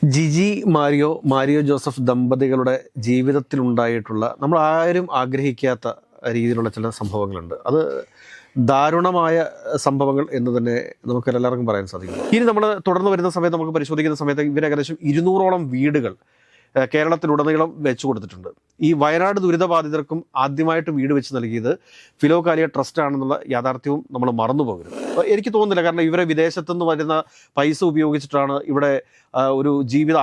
Jiji Mario Joseph ദമ്പതികളുടെ ജീവിതത്തിലുണ്ടായിട്ടുള്ള നമ്മൾ ആരും ആഗ്രഹിക്കാത്ത രീതിയിലുള്ള ചില സംഭവങ്ങളുണ്ട്. അത് ദാരുണമായ സംഭവങ്ങൾ എന്ന് തന്നെ നമുക്ക് എല്ലാവർക്കും പറയാൻ സാധിക്കും. ഇനി നമ്മൾ തുടർന്ന് വരുന്ന സമയത്ത് നമുക്ക് പരിശോധിക്കുന്ന സമയത്ത് ഇവർ ഏകദേശം 200ഓളം വീടുകൾ കേരളത്തിലുടനീളം വെച്ചു കൊടുത്തിട്ടുണ്ട്. ഈ വയനാട് ദുരിതബാധിതർക്കും ആദ്യമായിട്ട് വീട് വെച്ച് നൽകിയത് ഫിലോകാലിയ ട്രസ്റ്റ് ആണെന്നുള്ള യാഥാർത്ഥ്യവും നമ്മൾ മറന്നു പോകരുത്. എനിക്ക് തോന്നുന്നില്ല, കാരണം ഇവരെ വിദേശത്തുനിന്ന് വരുന്ന പൈസ ഉപയോഗിച്ചിട്ടാണ് ഇവിടെ ഒരു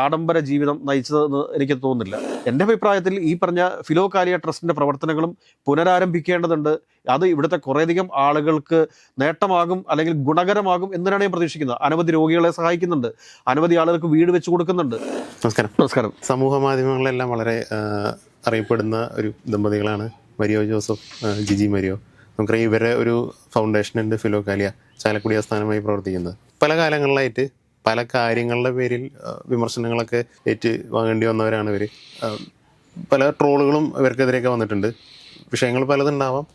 ആഡംബര ജീവിതം നയിച്ചതെന്ന് എനിക്ക് തോന്നുന്നില്ല. എൻ്റെ അഭിപ്രായത്തിൽ ഈ പറഞ്ഞ ഫിലോകാലിയ ട്രസ്റ്റിൻ്റെ പ്രവർത്തനങ്ങളും പുനരാരംഭിക്കേണ്ടതുണ്ട്. അത് ഇവിടുത്തെ കുറേയധികം ആളുകൾക്ക് നേട്ടമാകും, അല്ലെങ്കിൽ ഗുണകരമാകും എന്നാണ് ഞാൻ പ്രതീക്ഷിക്കുന്നത്. അനവധി രോഗികളെ സഹായിക്കുന്നുണ്ട്, അനവധി ആളുകൾക്ക് വീട് വെച്ച് കൊടുക്കുന്നുണ്ട്. നമസ്കാരം. സമൂഹ മാധ്യമങ്ങളിലെല്ലാം വളരെ അറിയപ്പെടുന്ന ഒരു ദമ്പതികളാണ് മരിയോ ജോസഫ്, ജിജി മരിയോ. നമുക്കറിയാം ഇവരെ ഒരു ഫൗണ്ടേഷനുണ്ട്, ഫിലോകാലിയ, ചാലക്കുടി ആസ്ഥാനമായി പ്രവർത്തിക്കുന്നത്. പല കാലങ്ങളിലായിട്ട് പല കാര്യങ്ങളുടെ പേരിൽ വിമർശനങ്ങളൊക്കെ ഏറ്റ് വാങ്ങേണ്ടി വന്നവരാണ് ഇവർ. പല ട്രോളുകളും ഇവർക്കെതിരെയൊക്കെ വന്നിട്ടുണ്ട്. വിഷയങ്ങൾ പലതുണ്ടാവാം.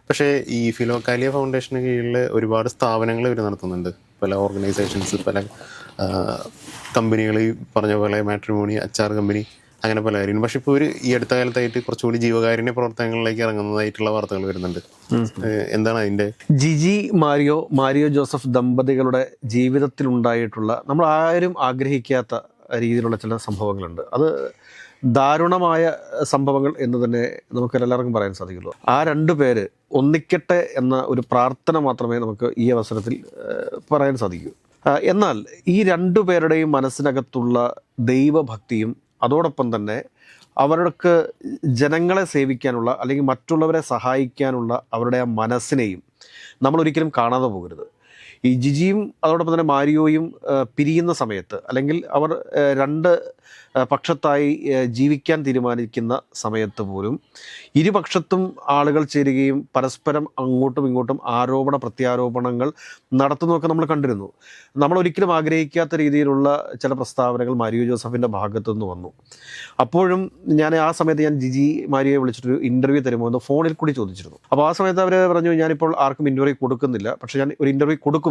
പക്ഷേ ഈ ഫിലോകാലിയ ഫൗണ്ടേഷന് കീഴിൽ ഒരുപാട് സ്ഥാപനങ്ങൾ ഇവർ നടത്തുന്നുണ്ട്. പല ഓർഗനൈസേഷൻസ്, പല കമ്പനികൾ, ഈ പറഞ്ഞ പോലെ മാട്രിമോണി, അച്ചാർ കമ്പനി, അങ്ങനെ പല കാര്യങ്ങളും. പക്ഷെ ഇപ്പോൾ ഈ അടുത്ത കാലത്തായിട്ട് കുറച്ചുകൂടി ജീവകാരുണ്യ പ്രവർത്തനങ്ങളിലേക്ക് ഇറങ്ങുന്നതായിട്ടുള്ള വാർത്തകൾ വരുന്നുണ്ട്. എന്താണ് അതിൻ്റെ? ജിജി മാരിയോ ജോസഫ് ദമ്പതികളുടെ ജീവിതത്തിലുണ്ടായിട്ടുള്ള നമ്മൾ ആരും ആഗ്രഹിക്കാത്ത രീതിയിലുള്ള ചില സംഭവങ്ങളുണ്ട്. അത് ദാരുണമായ സംഭവങ്ങൾ എന്ന് തന്നെ നമുക്ക് എല്ലാവർക്കും പറയാൻ സാധിക്കുള്ളൂ. ആ രണ്ടു പേര് ഒന്നിക്കട്ടെ എന്ന ഒരു പ്രാർത്ഥന മാത്രമേ നമുക്ക് ഈ അവസരത്തിൽ പറയാൻ സാധിക്കൂ. എന്നാൽ ഈ രണ്ടു പേരുടെയും മനസ്സിനകത്തുള്ള ദൈവഭക്തിയും അതോടൊപ്പം തന്നെ അവർക്ക് ജനങ്ങളെ സേവിക്കാനുള്ള അല്ലെങ്കിൽ മറ്റുള്ളവരെ സഹായിക്കാനുള്ള അവരുടെ ആ മനസ്സിനെയും നമ്മൾ ഒരിക്കലും കാണാതെ പോകരുത്. ഈ ജിജിയും അതോടൊപ്പം തന്നെ മാരിയോയും പിരിയുന്ന സമയത്ത്, അല്ലെങ്കിൽ അവർ രണ്ട് പക്ഷത്തായി ജീവിക്കാൻ തീരുമാനിക്കുന്ന സമയത്ത് പോലും ഇരുപക്ഷത്തും ആളുകൾ ചേരുകയും പരസ്പരം അങ്ങോട്ടും ഇങ്ങോട്ടും ആരോപണ പ്രത്യാരോപണങ്ങൾ നടത്തുന്നതൊക്കെ നമ്മൾ കണ്ടിരുന്നു. നമ്മൾ ഒരിക്കലും ആഗ്രഹിക്കാത്ത രീതിയിലുള്ള ചില പ്രസ്താവനകൾ മാരിയോ ജോസഫിൻ്റെ ഭാഗത്തു നിന്ന് വന്നു. അപ്പോഴും ആ സമയത്ത് ജിജി മാരിയോയെ വിളിച്ചിട്ടൊരു ഇൻ്റർവ്യൂ തരുമോ എന്ന് ഫോണിൽ കൂടി ചോദിച്ചിരുന്നു. അപ്പോൾ ആ സമയത്ത് അവർ പറഞ്ഞു, ഞാനിപ്പോൾ ആർക്കും ഇൻ്റർവ്യൂ കൊടുക്കുന്നില്ല, പക്ഷേ ഞാൻ ഒരു ഇൻ്റർവ്യൂ കൊടുക്കും,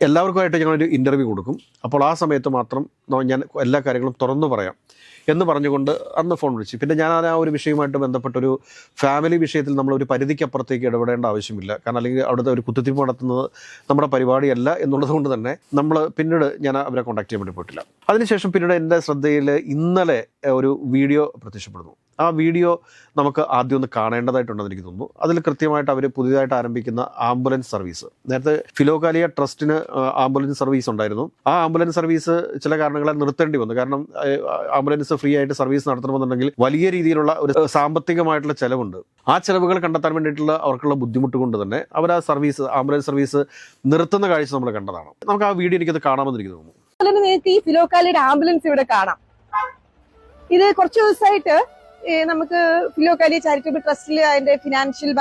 എല്ലാവർക്കുമായിട്ട് ഞങ്ങളൊരു ഇൻ്റർവ്യൂ കൊടുക്കും. അപ്പോൾ ആ സമയത്ത് മാത്രം ഞാൻ എല്ലാ കാര്യങ്ങളും തുറന്നു പറയാം എന്ന് പറഞ്ഞുകൊണ്ട് അന്ന് ഫോൺ വിളിച്ചു. പിന്നെ ഞാൻ ആ ഒരു വിഷയവുമായിട്ട് ബന്ധപ്പെട്ടൊരു ഫാമിലി വിഷയത്തിൽ നമ്മളൊരു പരിധിക്കപ്പുറത്തേക്ക് ഇടപെടേണ്ട ആവശ്യമില്ല. കാരണം അല്ലെങ്കിൽ അവിടുത്തെ ഒരു കുത്തിത്തിരിപ്പ് നടത്തുന്നത് നമ്മുടെ പരിപാടിയല്ല എന്നുള്ളത് കൊണ്ട് തന്നെ പിന്നീട് ഞാൻ അവരെ കോൺടാക്ട് ചെയ്യാൻ വേണ്ടി പോയിട്ടില്ല. അതിനുശേഷം പിന്നീട് എൻ്റെ ശ്രദ്ധയിൽ ഇന്നലെ ഒരു വീഡിയോ പ്രത്യക്ഷപ്പെടുന്നു. ആ വീഡിയോ നമുക്ക് ആദ്യം ഒന്ന് കാണേണ്ടതായിട്ടുണ്ടെന്ന് എനിക്ക് തോന്നുന്നു. അതിൽ കൃത്യമായിട്ട് അവർ പുതിയതായിട്ട് ആരംഭിക്കുന്ന ആംബുലൻസ് സർവീസ്, നേരത്തെ ഫിലോകാലിയ ട്രസ്റ്റിന് ആംബുലൻസ് സർവീസ് ഉണ്ടായിരുന്നു. ആ ആംബുലൻസ് സർവീസ് ചില കാരണങ്ങളാൽ നിർത്തേണ്ടി വന്നു. കാരണം ആംബുലൻസ് ഫ്രീ ആയിട്ട് സർവീസ് നടത്തണമെന്നുണ്ടെങ്കിൽ വലിയ രീതിയിലുള്ള ഒരു സാമ്പത്തികമായിട്ടുള്ള ചെലവുണ്ട്. ആ ചെലവുകൾ കണ്ടെത്താൻ വേണ്ടിയിട്ടുള്ള അവർക്കുള്ള ബുദ്ധിമുട്ട് കൊണ്ട് തന്നെ അവർ ആ ആംബുലൻസ് സർവീസ് നിർത്തുന്ന കാഴ്ച നമ്മൾ കണ്ടതാണ്. നമുക്ക് ആ വീഡിയോ എനിക്കത് കാണാമെന്ന് എനിക്ക് തോന്നുന്നു. നിങ്ങൾക്ക് ഈ ഫിലോകാലിയുടെ ആംബുലൻസ് ഇവിടെ കാണാം. ഇത് കുറച്ച് ദിവസമായിട്ട് നമുക്ക് ഫിലോകാലിയ ചാരിറ്റബിൾ ട്രസ്റ്റിൽ അതിന്റെ ഫിനാൻഷ്യൽ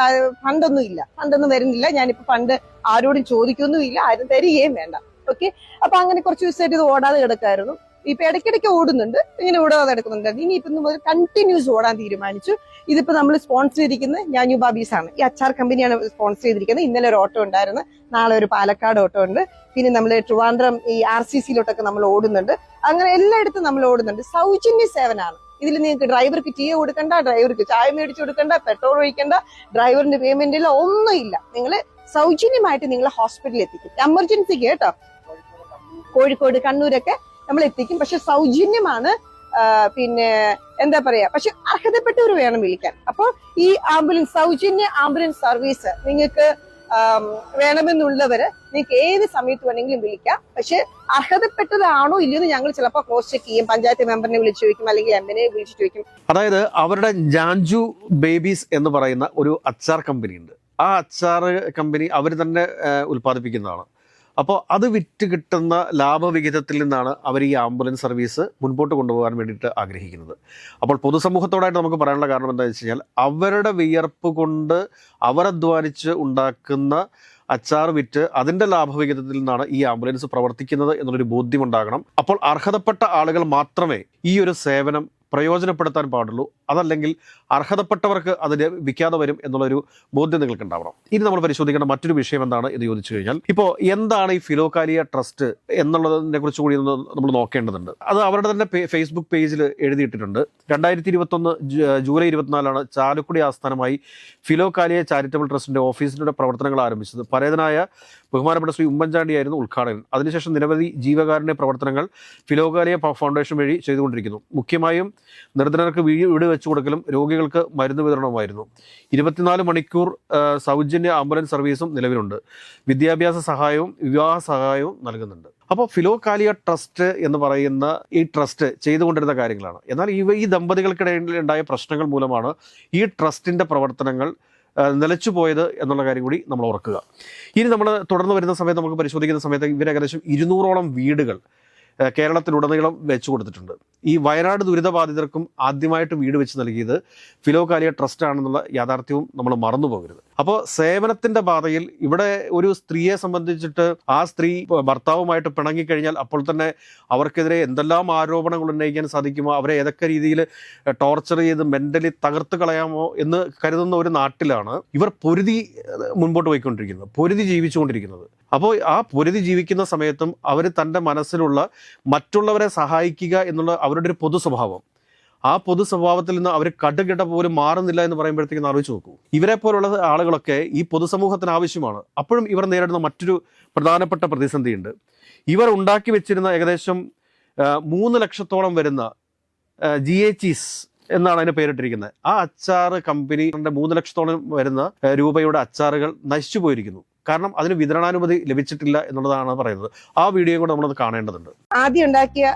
ഫണ്ടൊന്നും വരുന്നില്ല. ഞാനിപ്പോ ഫണ്ട് ആരോടും ചോദിക്കൊന്നുമില്ല, ആരും തരികയും വേണ്ട. ഓക്കെ, അപ്പൊ അങ്ങനെ കുറച്ച് ദിവസമായിട്ട് ഇത് ഓടാതെ കിടക്കായിരുന്നു. ഇപ്പൊ ഇടയ്ക്കിടയ്ക്ക് ഓടുന്നുണ്ട്, ഇങ്ങനെ ഓടാതെ കിടക്കുന്നുണ്ട്. ഇനി ഇപ്പൊ മുതൽ കണ്ടിന്യൂസ് ഓടാൻ തീരുമാനിച്ചു. ഇതിപ്പോ നമ്മൾ സ്പോൺസർ ചെയ്തിരിക്കുന്നത് ഞാനു ബാബീസ് ആണ്. ഈ അച്ചാർ കമ്പനിയാണ് സ്പോൺസർ ചെയ്തിരിക്കുന്നത്. ഇന്നലെ ഒരു ഓട്ടോ ഉണ്ടായിരുന്നു, നാളെ ഒരു പാലക്കാട് ഓട്ടോ ഉണ്ട്. പിന്നെ നമ്മൾ ട്രിവാൻഡ്രം ഈ RCCയിലോട്ടൊക്കെ നമ്മൾ ഓടുന്നുണ്ട്. അങ്ങനെ എല്ലായിടത്തും നമ്മൾ ഓടുന്നുണ്ട്. സൗജന്യ സേവനമാണ്. ഇതിൽ നിങ്ങൾക്ക് ഡ്രൈവർക്ക് ടീ കൊടുക്കണ്ട, ഡ്രൈവർക്ക് ചായ മേടിച്ചു കൊടുക്കണ്ട, പെട്രോൾ ഒഴിക്കണ്ട, ഡ്രൈവറിന്റെ പേയ്മെന്റ് ഇല്ല, ഒന്നുമില്ല. നിങ്ങൾ സൗജന്യമായിട്ട് നിങ്ങളെ ഹോസ്പിറ്റലിൽ എത്തിക്കും. എമർജൻസിക്ക് കേട്ടോ, കോഴിക്കോട്, കണ്ണൂരൊക്കെ നമ്മൾ എത്തിക്കും. പക്ഷെ സൗജന്യമാണ്. പിന്നെ എന്താ പറയാ, പക്ഷെ അർഹതപ്പെട്ടവർ വേണം വിളിക്കാൻ. അപ്പോൾ ഈ സൗജന്യ ആംബുലൻസ് സർവീസ് നിങ്ങൾക്ക് വേണമെന്നുള്ളവര് നിങ്ങൾക്ക് ഏത് സമയത്ത് വേണമെങ്കിലും വിളിക്കാം. പക്ഷെ അർഹതപ്പെട്ടതാണോ ഇല്ലയോ ഞങ്ങൾ ചിലപ്പോൾ ക്രോസ് ചെക്ക് ചെയ്യും. പഞ്ചായത്ത് മെമ്പറിനെ വിളിച്ചു ചോദിക്കും, അല്ലെങ്കിൽ എംഎൽഎ വിളിച്ചു ചോദിക്കും. അതായത് അവരുടെ ജാൻജു ബേബീസ് എന്ന് പറയുന്ന ഒരു അച്ചാർ കമ്പനി ഉണ്ട്. ആ അച്ചാർ കമ്പനി അവർ തന്നെ ഉൽപ്പാദിപ്പിക്കുന്നതാണ്. അപ്പോൾ അത് വിറ്റ് കിട്ടുന്ന ലാഭവിഹിതത്തിൽ നിന്നാണ് അവർ ഈ ആംബുലൻസ് സർവീസ് മുൻപോട്ട് കൊണ്ടുപോകാൻ വേണ്ടിയിട്ട് ആഗ്രഹിക്കുന്നത്. അപ്പോൾ പൊതുസമൂഹത്തോടായിട്ട് നമുക്ക് പറയാനുള്ള കാരണം എന്താണെന്ന് വെച്ച് കഴിഞ്ഞാൽ, അവരുടെ വിയർപ്പ് കൊണ്ട് അവരധ്വാനിച്ച് ഉണ്ടാക്കുന്ന അച്ചാർ വിറ്റ് അതിൻ്റെ ലാഭവിഹിതത്തിൽ നിന്നാണ് ഈ ആംബുലൻസ് പ്രവർത്തിക്കുന്നത് എന്നുള്ളൊരു ബോധ്യമുണ്ടാകണം. അപ്പോൾ അർഹതപ്പെട്ട ആളുകൾ മാത്രമേ ഈ ഒരു സേവനം പ്രയോജനപ്പെടുത്താൻ പാടുള്ളൂ. അതല്ലെങ്കിൽ അർഹതപ്പെട്ടവർക്ക് അത് ലഭിക്കാതെ വരും എന്നുള്ളൊരു ബോധ്യം നിങ്ങൾക്ക് ഉണ്ടാവണം. ഇനി നമ്മൾ പരിശോധിക്കേണ്ട മറ്റൊരു വിഷയം എന്താണ് എന്ന് ചോദിച്ചു കഴിഞ്ഞാൽ, ഇപ്പോൾ എന്താണ് ഈ ഫിലോകാലിയ ട്രസ്റ്റ് എന്നുള്ളതിനെ കുറിച്ച് കൂടി ഒന്ന് നമ്മൾ നോക്കേണ്ടതുണ്ട്. അത് അവരുടെ തന്നെ ഫേസ്ബുക്ക് പേജിൽ എഴുതിയിട്ടിട്ടുണ്ട്. 2021 ജൂലൈ 24 ചാലക്കുടി ആസ്ഥാനമായി ഫിലോകാലിയ ചാരിറ്റബിൾ ട്രസ്റ്റിന്റെ ഓഫീസിന്റെ പ്രവർത്തനങ്ങൾ ആരംഭിച്ചത്. പരേതനായ ബഹുമാനപ്പെട്ട ശ്രീ ഉമ്മൻചാണ്ടിയായിരുന്നു ഉദ്ഘാടകൻ. അതിനുശേഷം നിരവധി ജീവകാരുണ്യ പ്രവർത്തനങ്ങൾ ഫിലോകാലിയ ഫൗണ്ടേഷൻ വഴി ചെയ്തുകൊണ്ടിരിക്കുന്നു. മുഖ്യമായും നിർധനർക്ക് വീട് വെച്ചു കൊടുക്കലും രോഗികൾക്ക് മരുന്ന് വിതരണവുമായിരുന്നു. 24 മണിക്കൂർ സൗജന്യ ആംബുലൻസ് സർവീസും നിലവിലുണ്ട്. വിദ്യാഭ്യാസ സഹായവും വിവാഹ സഹായവും നൽകുന്നുണ്ട്. അപ്പോൾ ഫിലോകാലിയ ട്രസ്റ്റ് എന്ന് പറയുന്ന ഈ ട്രസ്റ്റ് ചെയ്തുകൊണ്ടിരുന്ന കാര്യങ്ങളാണ്. എന്നാൽ ഈ ദമ്പതികൾക്കിടയിൽ ഉണ്ടായ പ്രശ്നങ്ങൾ മൂലമാണ് ഈ ട്രസ്റ്റിൻ്റെ പ്രവർത്തനങ്ങൾ നിലച്ചുപോയത് എന്നുള്ള കാര്യം കൂടി നമ്മൾ ഓർക്കുക. ഇനി നമ്മൾ തുടർന്ന് വരുന്ന സമയത്ത് നമുക്ക് പരിശോധിക്കുന്ന സമയത്ത് ഇവർ ഏകദേശം 200ഓളം വീടുകൾ കേരളത്തിലുടനീളം വെച്ചു കൊടുത്തിട്ടുണ്ട്. ഈ വയനാട് ദുരിതബാധിതർക്കും ആദ്യമായിട്ട് വീട് വെച്ച് നൽകിയത് ഫിലോകാലിയ ട്രസ്റ്റ് ആണെന്നുള്ള യാഥാർത്ഥ്യവും നമ്മൾ മറന്നു പോകരുത്. അപ്പോൾ സേവനത്തിന്റെ പാതയിൽ ഇവിടെ ഒരു സ്ത്രീയെ സംബന്ധിച്ചിട്ട് ആ സ്ത്രീ ഭർത്താവുമായിട്ട് പിണങ്ങിക്കഴിഞ്ഞാൽ അപ്പോൾ തന്നെ അവർക്കെതിരെ എന്തെല്ലാം ആരോപണങ്ങൾ ഉന്നയിക്കാൻ സാധിക്കുമോ, അവരെ ഏതൊക്കെ രീതിയിൽ ടോർച്ചർ ചെയ്ത് മെന്റലി തകർത്ത് കളയാമോ എന്ന് കരുതുന്ന ഒരു നാട്ടിലാണ് ഇവർ പൊരുതി മുൻപോട്ട് പോയിക്കൊണ്ടിരിക്കുന്നത്, പൊരുതി ജീവിച്ചുകൊണ്ടിരിക്കുന്നത്. അപ്പോൾ ആ പൊരുതി ജീവിക്കുന്ന സമയത്തും അവർ തൻ്റെ മനസ്സിലുള്ള മറ്റുള്ളവരെ സഹായിക്കുക എന്നുള്ള അവരുടെ ഒരു പൊതു സ്വഭാവം, ആ പൊതു സ്വഭാവത്തിൽ നിന്ന് അവർ കടുകിട പോലും മാറുന്നില്ല എന്ന് പറയുമ്പോഴത്തേക്കും ആലോചിച്ച് നോക്കൂ. ഇവരെ പോലുള്ള ആളുകളൊക്കെ ഈ പൊതുസമൂഹത്തിന് ആവശ്യമാണ്. അപ്പോഴും ഇവർ നേരിടുന്ന മറ്റൊരു പ്രധാനപ്പെട്ട പ്രതിസന്ധിയുണ്ട്. ഇവർ ഉണ്ടാക്കി വെച്ചിരുന്ന ഏകദേശം 3 ലക്ഷത്തോളം വരുന്ന GHEs എന്നാണ് അതിന് പേരിട്ടിരിക്കുന്നത്. ആ അച്ചാറ് കമ്പനിയുടെ 3 ലക്ഷത്തോളം വരുന്ന രൂപയുടെ അച്ചാറുകൾ നശിച്ചു പോയിരിക്കുന്നു. കാരണം അതിന് വിതരണാനുമതി ലഭിച്ചിട്ടില്ല എന്നുള്ളതാണ് പറയുന്നത്. ആ വീഡിയോ കൂടെ നമ്മളത് കാണേണ്ടതുണ്ട്. ആദ്യം ഉണ്ടാക്കിയ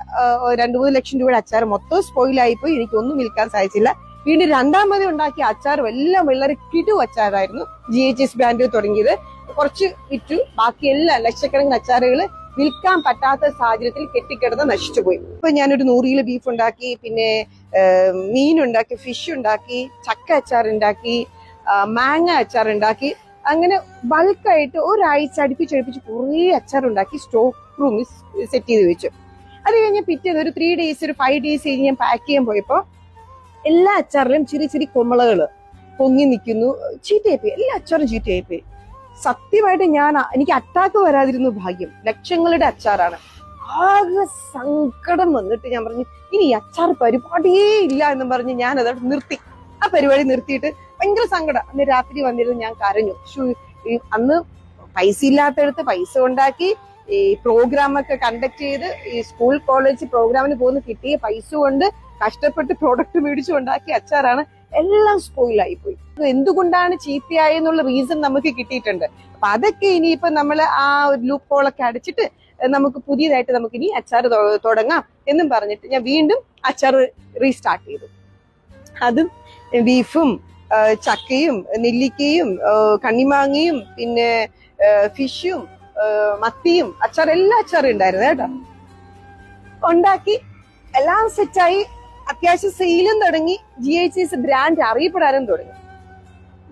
2-3 ലക്ഷം രൂപയുടെ അച്ചാർ മൊത്തം സ്പോയിലായിപ്പോയി. എനിക്കൊന്നും വിൽക്കാൻ സാധിച്ചില്ല. വീണ്ടും രണ്ടാമത് ഉണ്ടാക്കിയ അച്ചാറും എല്ലാം വളരെ കിടു അച്ചാറായിരുന്നു. GHS ബ്രാൻഡിൽ തുടങ്ങിയത്. കുറച്ച് വിറ്റു, ബാക്കി എല്ലാം ലക്ഷക്കണക്കിന് അച്ചാറുകൾ വിൽക്കാൻ പറ്റാത്ത സാഹചര്യത്തിൽ കെട്ടിക്കിടന്ന് നശിച്ചുപോയി. ഇപ്പൊ ഞാനൊരു 100 കിലോ ബീഫ് ഉണ്ടാക്കി, പിന്നെ മീനുണ്ടാക്കി, ഫിഷ് ഉണ്ടാക്കി, ചക്ക അച്ചാർ ഉണ്ടാക്കി, മാങ്ങ അച്ചാർ ഉണ്ടാക്കി. അങ്ങനെ ബൾക്കായിട്ട് ഒരാഴ്ച അടുപ്പിച്ചടുപ്പിച്ച് കുറേ അച്ചാറുണ്ടാക്കി സ്റ്റോക്ക് റൂമിൽ സെറ്റ് ചെയ്ത് വെച്ചു. അത് കഴിഞ്ഞ് പിറ്റേന്ന് ഒരു 3 days, ഒരു 5 days കഴിഞ്ഞ് ഞാൻ പാക്ക് ചെയ്യാൻ പോയപ്പോ എല്ലാ അച്ചാറിലും ചെറിയ ചെറിയ കൊമ്മളകള് പൊങ്ങി നിൽക്കുന്നു. ചീത്തയായിപ്പോയി, എല്ലാ അച്ചാറും ചീത്തയായിപ്പോയി. സത്യമായിട്ട് എനിക്ക് അറ്റാക്ക് വരാതിരുന്നു ഭാഗ്യം. ലക്ഷങ്ങളുടെ അച്ചാറാണ്. ആകെ സങ്കടം വന്നിട്ട് ഞാൻ പറഞ്ഞു, ഇനി ഈ അച്ചാർ പരിപാടിയേ ഇല്ല എന്നും പറഞ്ഞ് ഞാൻ അതോടെ നിർത്തി. ആ പരിപാടി നിർത്തിയിട്ട് ഭയങ്കര സങ്കടം. അന്ന് രാത്രി വന്നിരുന്ന് ഞാൻ കരഞ്ഞു. അന്ന് പൈസ ഇല്ലാത്തടത്ത് പൈസ ഉണ്ടാക്കി ഈ പ്രോഗ്രാമൊക്കെ കണ്ടക്ട് ചെയ്ത് ഈ സ്കൂൾ കോളേജ് പ്രോഗ്രാമിന് പോകുന്ന കിട്ടിയ പൈസ കൊണ്ട് കഷ്ടപ്പെട്ട് പ്രോഡക്റ്റ് മേടിച്ചു ഉണ്ടാക്കിയ അച്ചാറാണ്. എല്ലാം സ്പോയിലായി പോയി. എന്തുകൊണ്ടാണ് ചീത്തയായെന്നുള്ള റീസൺ നമുക്ക് കിട്ടിയിട്ടുണ്ട്. അപ്പൊ അതൊക്കെ ഇനിയിപ്പോ നമ്മൾ ആ ഒരു ലൂപ്പ് ഹോളൊക്കെ അടച്ചിട്ട് നമുക്ക് പുതിയതായിട്ട് നമുക്ക് ഇനി അച്ചാർ തുടങ്ങാം എന്നും പറഞ്ഞിട്ട് ഞാൻ വീണ്ടും അച്ചാർ റീസ്റ്റാർട്ട് ചെയ്തു. അതും ബീഫും ചക്കയും നെല്ലിക്കയും കണ്ണിമാങ്ങയും പിന്നെ ഫിഷും മത്തിയും അച്ചാർ, എല്ലാ അച്ചാറും ഉണ്ടായിരുന്നു കേട്ടോ. ഉണ്ടാക്കി എല്ലാം സെറ്റായി. അത്യാവശ്യം സെയിലും തുടങ്ങി. GHS ബ്രാൻഡ് അറിയപ്പെടാനും തുടങ്ങി.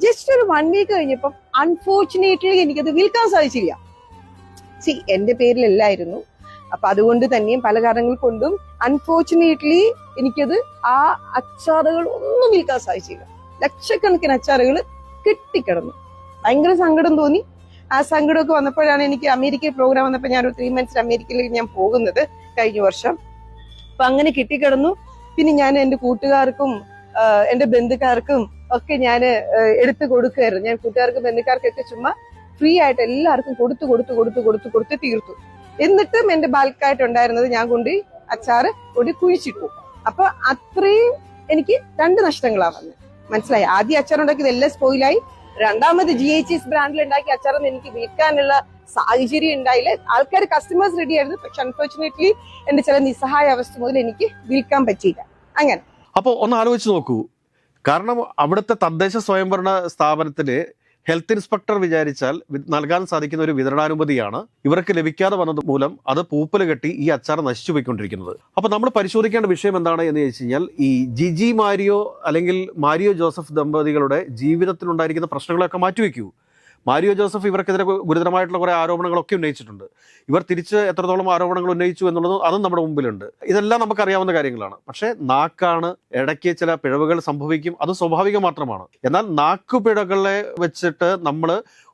ജസ്റ്റ് ഒരു 1 week കഴിഞ്ഞപ്പം അൺഫോർച്ചുനേറ്റ്ലി എനിക്കത് വിൽക്കാൻ സാധിച്ചില്ല. എന്റെ പേരിലല്ലായിരുന്നു. അപ്പൊ അതുകൊണ്ട് തന്നെയും പല കാരണങ്ങൾ കൊണ്ടും അൺഫോർച്ചുനേറ്റ്ലി എനിക്കത് ആ അച്ചാറുകൾ ഒന്നും വിൽക്കാൻ സാധിച്ചില്ല. ലക്ഷക്കണക്കിന് അച്ചാറുകൾ കെട്ടിക്കിടന്നു. ഭയങ്കര സങ്കടം തോന്നി. ആ സങ്കടമൊക്കെ വന്നപ്പോഴാണ് എനിക്ക് അമേരിക്കയിൽ പ്രോഗ്രാം വന്നപ്പോൾ ഞാനൊരു 3 months അമേരിക്കയിലേക്ക് ഞാൻ പോകുന്നത് കഴിഞ്ഞ വർഷം. അപ്പൊ അങ്ങനെ കെട്ടിക്കിടന്നു. പിന്നെ ഞാൻ എന്റെ കൂട്ടുകാർക്കും എന്റെ ബന്ധുക്കാർക്കും ഒക്കെ ഞാൻ എടുത്തു കൊടുക്കുമായിരുന്നു. ഞാൻ കൂട്ടുകാർക്കും ബന്ധുക്കാർക്കൊക്കെ ചുമ്മാ ഫ്രീ ആയിട്ട് എല്ലാവർക്കും കൊടുത്ത് തീർത്തു. എന്നിട്ടും എന്റെ ബൾക്കായിട്ട് ഉണ്ടായിരുന്നത് ഞാൻ കൊണ്ട് അച്ചാറ് കൊണ്ട് കുഴിച്ചിട്ടു. അപ്പൊ അത്രയും എനിക്ക് 2 നഷ്ടങ്ങളാണ് വന്നത്. മനസ്സിലായി? ആദ്യം അച്ചാർ ഉണ്ടാക്കിയത് എല്ലാം സ്പോയിലായി. രണ്ടാമത് GHS ബ്രാൻഡിൽ ഉണ്ടാക്കിയ അച്ചാറൊന്നും എനിക്ക് വിൽക്കാനുള്ള സാഹചര്യം ഉണ്ടായില്ല. ആൾക്കാർ കസ്റ്റമേഴ്സ് റെഡി ആയിരുന്നു. പക്ഷെ അൺഫോർച്ചുനേറ്റ്ലി എന്റെ ചില നിസ്സഹായ അവസ്ഥ മുതൽ എനിക്ക് വിൽക്കാൻ പറ്റിയില്ല. അങ്ങനെ അപ്പോൾ ഒന്ന് ആലോചിച്ച് നോക്കൂ. കാരണം അവിടുത്തെ തദ്ദേശ സ്വയംഭരണ സ്ഥാപനത്തിന് ഹെൽത്ത് ഇൻസ്പെക്ടർ വിചാരിച്ചാൽ നൽകാൻ സാധിക്കുന്ന ഒരു വിതരണാനുമതിയാണ് ഇവർക്ക് ലഭിക്കാതെ വന്നത് മൂലം അത് പൂപ്പൽ കെട്ടി ഈ അച്ചാർ നശിച്ചു പോയിക്കൊണ്ടിരിക്കുന്നത്. അപ്പോൾ നമ്മൾ പരിശോധിക്കേണ്ട വിഷയം എന്താണ് എന്ന് ചോദിച്ചു കഴിഞ്ഞാൽ, ഈ ജിജി മാരിയോ അല്ലെങ്കിൽ മാരിയോ ജോസഫ് ദമ്പതികളുടെ ജീവിതത്തിലുണ്ടായിരിക്കുന്ന പ്രശ്നങ്ങളൊക്കെ മാറ്റിവെക്കൂ. മാരിയോ ജോസഫ് ഇവർക്കെതിരെ ഗുരുതരമായിട്ടുള്ള കുറേ ആരോപണങ്ങളൊക്കെ ഉന്നയിച്ചിട്ടുണ്ട്. ഇവർ തിരിച്ച് എത്രത്തോളം ആരോപണങ്ങൾ ഉന്നയിച്ചു എന്നുള്ളത് അതും നമ്മുടെ മുമ്പിലുണ്ട്. ഇതെല്ലാം നമുക്കറിയാവുന്ന കാര്യങ്ങളാണ്. പക്ഷേ നാക്കാണ്, ഇടയ്ക്ക് ചില പിഴവുകൾ സംഭവിക്കും, അത് സ്വാഭാവികം മാത്രമാണ്. എന്നാൽ നാക്കുപിഴകളെ വെച്ചിട്ട് നമ്മൾ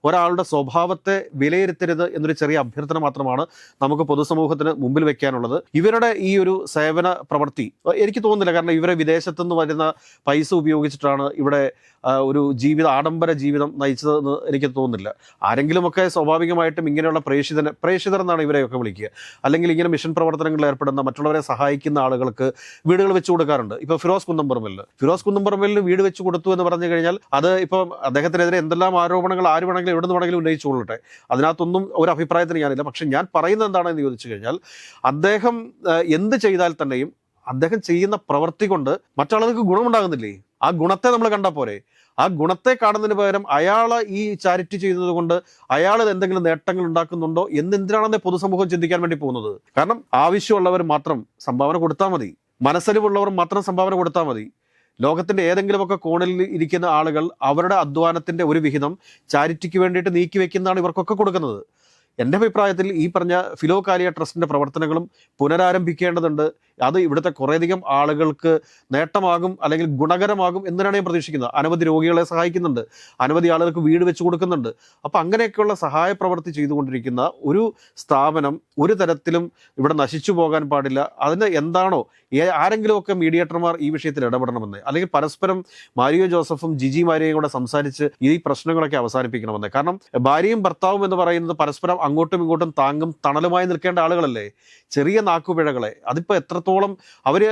ഒരാളുടെ സ്വഭാവത്തെ വിലയിരുത്തരുത് എന്നൊരു ചെറിയ അഭ്യർത്ഥന മാത്രമാണ് നമുക്ക് പൊതുസമൂഹത്തിന് മുമ്പിൽ വെക്കാനുള്ളത്. ഇവരുടെ ഈ ഒരു സേവന പ്രവൃത്തി എനിക്ക് തോന്നുന്നില്ല, കാരണം ഇവരെ വിദേശത്തുനിന്ന് വരുന്ന പൈസ ഉപയോഗിച്ചിട്ടാണ് ഇവിടെ ഒരു ആഡംബര ജീവിതം നയിച്ചതെന്ന് എനിക്ക് തോന്നുന്നില്ല. ആരെങ്കിലുമൊക്കെ സ്വാഭാവികമായിട്ടും ഇങ്ങനെയുള്ള പ്രേക്ഷിതർ എന്നാണ് ഇവരെയൊക്കെ വിളിക്കുക, അല്ലെങ്കിൽ ഇങ്ങനെ മിഷൻ പ്രവർത്തനങ്ങളിൽ ഏർപ്പെടുന്ന മറ്റുള്ളവരെ സഹായിക്കുന്ന ആളുകൾക്ക് വീടുകൾ വെച്ചു കൊടുക്കാറുണ്ട്. ഇപ്പോൾ ഫിറോസ് കുന്നംപറമ്പിലിന് വീട് വെച്ച് കൊടുത്തു എന്ന് പറഞ്ഞു കഴിഞ്ഞാൽ അത് ഇപ്പം അദ്ദേഹത്തിനെതിരെ എന്തെല്ലാം ആരോപണങ്ങൾ ആര് വേണമെങ്കിലും എവിടെ നിന്ന് വേണമെങ്കിലും ഉന്നയിച്ചുകൊള്ളട്ടെ, അതിനകത്തൊന്നും ഒരു അഭിപ്രായത്തിന് ഞാനില്ല. പക്ഷെ ഞാൻ പറയുന്നത് എന്താണെന്ന് ചോദിച്ചു കഴിഞ്ഞാൽ, അദ്ദേഹം എന്ത് ചെയ്താൽ തന്നെയും അദ്ദേഹം ചെയ്യുന്ന പ്രവൃത്തി കൊണ്ട് മറ്റാളുകൾക്ക് ഗുണമുണ്ടാകുന്നില്ലേ? ആ ഗുണത്തെ നമ്മൾ കണ്ടാൽ പോരെ? ആ ഗുണത്തെ കാണുന്നതിന് പകരം അയാൾ ഈ ചാരിറ്റി ചെയ്യുന്നത് കൊണ്ട് അയാൾ എന്തെങ്കിലും നേട്ടങ്ങൾ ഉണ്ടാക്കുന്നുണ്ടോ എന്തിനാണെന്ന് പൊതുസമൂഹം ചിന്തിക്കാൻ വേണ്ടി പോകുന്നത്. കാരണം ആവശ്യമുള്ളവർ മാത്രം സംഭാവന കൊടുത്താൽ മതി, മനസ്സലിവുള്ളവർ മാത്രം സംഭാവന കൊടുത്താൽ മതി. ലോകത്തിന്റെ ഏതെങ്കിലുമൊക്കെ കോണിൽ ഇരിക്കുന്ന ആളുകൾ അവരുടെ അധ്വാനത്തിന്റെ ഒരു വിഹിതം ചാരിറ്റിക്ക് വേണ്ടിയിട്ട് നീക്കി വെക്കുന്നതാണ് ഇവർക്കൊക്കെ കൊടുക്കുന്നത്. എൻ്റെ അഭിപ്രായത്തിൽ ഈ പറഞ്ഞ ഫിലോകാലിയ ട്രസ്റ്റിന്റെ പ്രവർത്തനങ്ങളും പുനരാരംഭിക്കേണ്ടതുണ്ട്. അത് ഇവിടുത്തെ കുറേയധികം ആളുകൾക്ക് നേട്ടമാകും, അല്ലെങ്കിൽ ഗുണകരമാകും എന്നാണ് ഞാൻ പ്രതീക്ഷിക്കുന്നത്. അനവധി രോഗികളെ സഹായിക്കുന്നുണ്ട്, അനവധി ആളുകൾക്ക് വീട് വെച്ച് കൊടുക്കുന്നുണ്ട്. അപ്പം അങ്ങനെയൊക്കെയുള്ള സഹായ പ്രവൃത്തി ചെയ്തുകൊണ്ടിരിക്കുന്ന ഒരു സ്ഥാപനം ഒരു തരത്തിലും ഇവിടെ നശിച്ചു പോകാൻ പാടില്ല. അതിന് എന്താണോ ആരെങ്കിലുമൊക്കെ മീഡിയേറ്റർമാർ ഈ വിഷയത്തിൽ ഇടപെടണമെന്ന്, അല്ലെങ്കിൽ പരസ്പരം മാരിയോ ജോസഫും ജിജി മാരിയയും കൂടെ സംസാരിച്ച് ഈ പ്രശ്നങ്ങളൊക്കെ അവസാനിപ്പിക്കണമെന്ന്. കാരണം ഭാര്യയും ഭർത്താവും എന്ന് പറയുന്നത് പരസ്പരം അങ്ങോട്ടും ഇങ്ങോട്ടും താങ്ങും തണലുമായി നിൽക്കേണ്ട ആളുകളല്ലേ. ചെറിയ നാക്കുപിഴകളെ അതിപ്പോൾ എത്രത്തോളം അവർ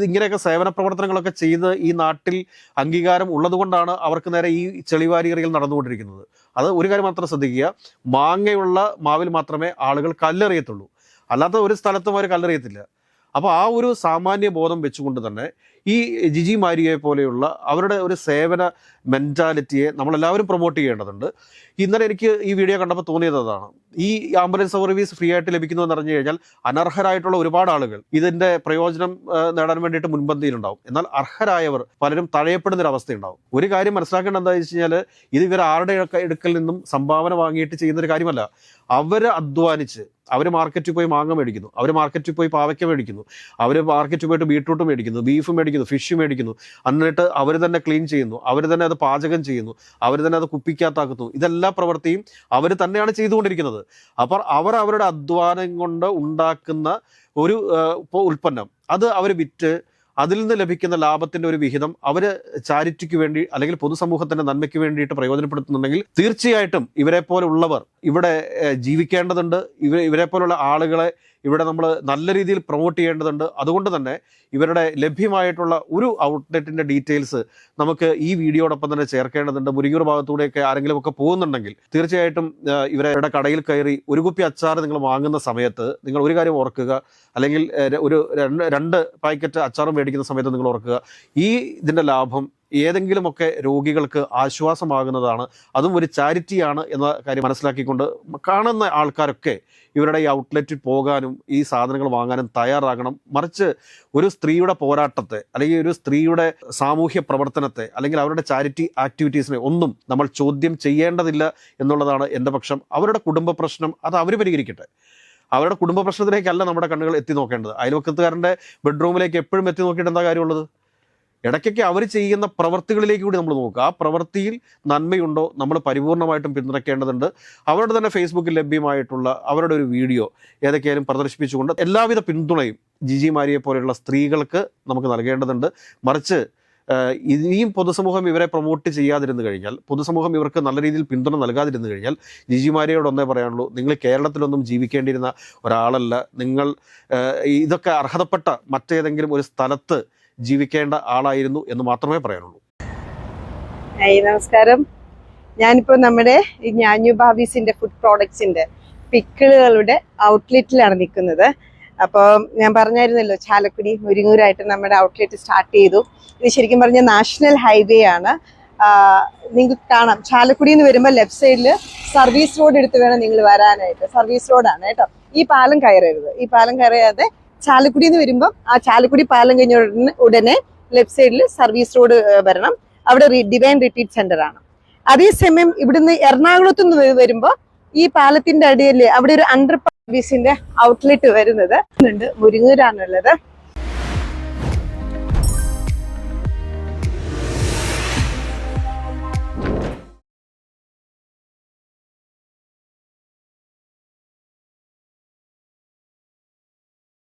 ഇങ്ങനെയൊക്കെ സേവന പ്രവർത്തനങ്ങളൊക്കെ ചെയ്ത് ഈ നാട്ടിൽ അംഗീകാരം ഉള്ളതുകൊണ്ടാണ് അവർക്ക് നേരെ ഈ ചെളിവാരിയറികൾ നടന്നുകൊണ്ടിരിക്കുന്നത്. അത് ഒരു കാര്യം മാത്രം ശ്രദ്ധിക്കുക, മാങ്ങയുള്ള മാവിൽ മാത്രമേ ആളുകൾ കല്ലെറിയത്തുള്ളൂ, അല്ലാത്ത ഒരു സ്ഥലത്തും അവർ കല്ലെറിയത്തില്ല. അപ്പോൾ ആ ഒരു സാമാന്യ ബോധം വെച്ചുകൊണ്ട് തന്നെ ഈ ജിജി മാരിയെ പോലെയുള്ള അവരുടെ ഒരു സേവന മെൻറ്റാലിറ്റിയെ നമ്മളെല്ലാവരും പ്രൊമോട്ട് ചെയ്യേണ്ടതുണ്ട്. ഇന്നലെ എനിക്ക് ഈ വീഡിയോ കണ്ടപ്പോൾ തോന്നിയത് അതാണ്. ഈ ആംബുലൻസ് സർവീസ് ഫ്രീ ആയിട്ട് ലഭിക്കുന്നതെന്ന് പറഞ്ഞു കഴിഞ്ഞാൽ അനർഹരായിട്ടുള്ള ഒരുപാട് ആളുകൾ ഇതിൻ്റെ പ്രയോജനം നേടാൻ വേണ്ടിയിട്ട് മുൻപന്തിയിലുണ്ടാവും. എന്നാൽ അർഹരായവർ പലരും തഴയപ്പെടുന്നൊരവസ്ഥയുണ്ടാവും. ഒരു കാര്യം മനസ്സിലാക്കേണ്ടത് എന്താണെന്ന് വെച്ച് കഴിഞ്ഞാൽ, ഇത് ഇവർ ആരുടെ അടുക്കൽ നിന്നും സംഭാവന വാങ്ങിയിട്ട് ചെയ്യുന്നൊരു കാര്യമല്ല. അവർ അധ്വാനിച്ച് അവർ മാർക്കറ്റിൽ പോയി മാങ്ങ മേടിക്കുന്നു, അവർ മാർക്കറ്റിൽ പോയി പാവയ്ക്ക മേടിക്കുന്നു, അവർ മാർക്കറ്റിൽ പോയിട്ട് ബീട്രൂട്ട് മേടിക്കുന്നു, ബീഫ് മേടിക്കുന്നു, ഫിഷ് മേടിക്കുന്നു, എന്നിട്ട് അവർ തന്നെ ക്ലീൻ ചെയ്യുന്നു, അവർ തന്നെ അത് പാചകം ചെയ്യുന്നു, അവർ തന്നെ അത് കുപ്പിക്കകത്താക്കുന്നു. ഇതെല്ലാ പ്രവൃത്തിയും അവർ തന്നെയാണ് ചെയ്തുകൊണ്ടിരിക്കുന്നത്. അപ്പോൾ അവർ അവരുടെ അധ്വാനം കൊണ്ട് ഉണ്ടാക്കുന്ന ഒരു ഉൽപ്പന്നം അത് അവർ വിറ്റ് അതിൽ നിന്ന് ലഭിക്കുന്ന ലാഭത്തിന്റെ ഒരു വിഹിതം അവർ ചാരിറ്റിക്ക് വേണ്ടി അല്ലെങ്കിൽ പൊതുസമൂഹത്തിന്റെ നന്മയ്ക്ക് വേണ്ടിയിട്ട് പ്രയോജനപ്പെടുത്തുന്നുണ്ടെങ്കിൽ തീർച്ചയായിട്ടും ഇവരെ പോലുള്ളവർ ഇവിടെ ജീവിക്കേണ്ടതുണ്ട്. ഇവരെ പോലുള്ള ആളുകളെ ഇവിടെ നമ്മൾ നല്ല രീതിയിൽ പ്രൊമോട്ട് ചെയ്യേണ്ടതുണ്ട്. അതുകൊണ്ട് തന്നെ ഇവരുടെ ലഭ്യമായിട്ടുള്ള ഒരു ഔട്ട്ലെറ്റിൻ്റെ ഡീറ്റെയിൽസ് നമുക്ക് ഈ വീഡിയോടൊപ്പം തന്നെ ചേർക്കേണ്ടതുണ്ട്. മുരിങ്ങൂർ ഭാഗത്തൂടെയൊക്കെ ആരെങ്കിലും ഒക്കെ പോകുന്നുണ്ടെങ്കിൽ തീർച്ചയായിട്ടും ഇവരുടെ കടയിൽ കയറി ഒരു കുപ്പി അച്ചാർ നിങ്ങൾ വാങ്ങുന്ന സമയത്ത് നിങ്ങൾ ഒരു കാര്യം ഓർക്കുക, അല്ലെങ്കിൽ ഒരു 2 പാക്കറ്റ് അച്ചാറും മേടിക്കുന്ന സമയത്ത് നിങ്ങൾ ഓർക്കുക, ഇതിൻ്റെ ലാഭം ഏതെങ്കിലുമൊക്കെ രോഗികൾക്ക് ആശ്വാസമാകുന്നതാണ്, അതും ഒരു ചാരിറ്റിയാണ് എന്ന കാര്യം മനസ്സിലാക്കിക്കൊണ്ട് കാണുന്ന ആൾക്കാരൊക്കെ ഇവരുടെ ഈ ഔട്ട്ലെറ്റിൽ പോകാനും ഈ സാധനങ്ങൾ വാങ്ങാനും തയ്യാറാകണം. മറിച്ച് ഒരു സ്ത്രീയുടെ പോരാട്ടത്തെ അല്ലെങ്കിൽ ഒരു സ്ത്രീയുടെ സാമൂഹ്യ പ്രവർത്തനത്തെ അല്ലെങ്കിൽ അവരുടെ ചാരിറ്റി ആക്ടിവിറ്റീസിനെ ഒന്നും നമ്മൾ ചോദ്യം ചെയ്യേണ്ടതില്ല എന്നുള്ളതാണ് എൻ്റെ പക്ഷം. അവരുടെ കുടുംബ പ്രശ്നം അത് അവർ പരിഹരിക്കട്ടെ. അവരുടെ കുടുംബ പ്രശ്നത്തിലേക്കല്ല നമ്മുടെ കണ്ണുകൾ എത്തി നോക്കേണ്ടത്. അയൽവക്കത്തുകാരൻ്റെ ബെഡ്റൂമിലേക്ക് എപ്പോഴും എത്തി നോക്കിയിട്ട് എന്താ കാര്യമുള്ളത്? ഇടയ്ക്കൊക്കെ അവർ ചെയ്യുന്ന പ്രവൃത്തികളിലേക്ക് കൂടി നമ്മൾ നോക്കുക. ആ പ്രവൃത്തിയിൽ നന്മയുണ്ടോ നമ്മൾ പരിപൂർണമായിട്ടും പിന്തുണയ്ക്കേണ്ടതുണ്ട്. അവരുടെ തന്നെ ഫേസ്ബുക്കിൽ ലഭ്യമായിട്ടുള്ള അവരുടെ ഒരു വീഡിയോ ഏതൊക്കെയാലും പ്രദർശിപ്പിച്ചുകൊണ്ട് എല്ലാവിധ പിന്തുണയും ജിജി മാരിയെ പോലെയുള്ള സ്ത്രീകൾക്ക് നമുക്ക് നൽകേണ്ടതുണ്ട്. മറിച്ച് ഇനിയും പൊതുസമൂഹം ഇവരെ പ്രൊമോട്ട് ചെയ്യാതിരുന്നു കഴിഞ്ഞാൽ, പൊതുസമൂഹം ഇവർക്ക് നല്ല രീതിയിൽ പിന്തുണ നൽകാതിരുന്നു കഴിഞ്ഞാൽ, ജിജി മാരിയോട് ഒന്നേ പറയാനുള്ളൂ, നിങ്ങൾ കേരളത്തിലൊന്നും ജീവിക്കേണ്ടിയിരുന്ന ഒരാളല്ല. നിങ്ങൾ ഇതൊക്കെ അർഹതപ്പെട്ട മറ്റേതെങ്കിലും ഒരു സ്ഥലത്ത് ജീവിക്കേണ്ട ആളായിരുന്നു എന്ന് മാത്രമേ പറയാനുള്ളൂ. നമസ്കാരം. ഞാനിപ്പോൾ നമ്മുടെ ഞാഞ്ഞു ഭാബീസിന്റെ ഫുഡ് പ്രോഡക്ട്സിന്റെ പിക്കിളുകളുടെ ഔട്ട്ലെറ്റിലാണ് നിൽക്കുന്നത്. അപ്പോൾ ഞാൻ പറഞ്ഞായിരുന്നല്ലോ, ചാലക്കുടി മുരിങ്ങൂരായിട്ട് നമ്മുടെ ഔട്ട്ലെറ്റ് സ്റ്റാർട്ട് ചെയ്തു. ഇത് ശരിക്കും പറഞ്ഞാൽ നാഷണൽ ഹൈവേ ആണ്. നിങ്ങൾക്ക് കാണാം, ചാലക്കുടി എന്ന് വരുമ്പോൾ ലെഫ്റ്റ് സൈഡിൽ സർവീസ് റോഡ് എടുത്ത് വേണം നിങ്ങൾ വരാനായിട്ട്. സർവീസ് റോഡാണ് കേട്ടോ. ഈ പാലം കയറരുത്. ഈ പാലം കയറാതെ ചാലക്കുടി എന്ന് വരുമ്പോൾ ആ ചാലക്കുടി പാലം കഴിഞ്ഞ ഉടനെ ലെഫ്റ്റ് സൈഡിൽ സർവീസ് റോഡ് വരണം. അവിടെ ഡിവൈൻ റിട്രീറ്റ് സെന്റർ ആണ്. അതേസമയം ഇവിടുന്ന് എറണാകുളത്ത് നിന്ന് വരുമ്പോ ഈ പാലത്തിന്റെ അടിയിൽ അവിടെ ഒരു അണ്ടർ സർവീസിന്റെ ഔട്ട്ലെറ്റ് വരുന്നത് മുരിങ്ങൂരാണുള്ളത്.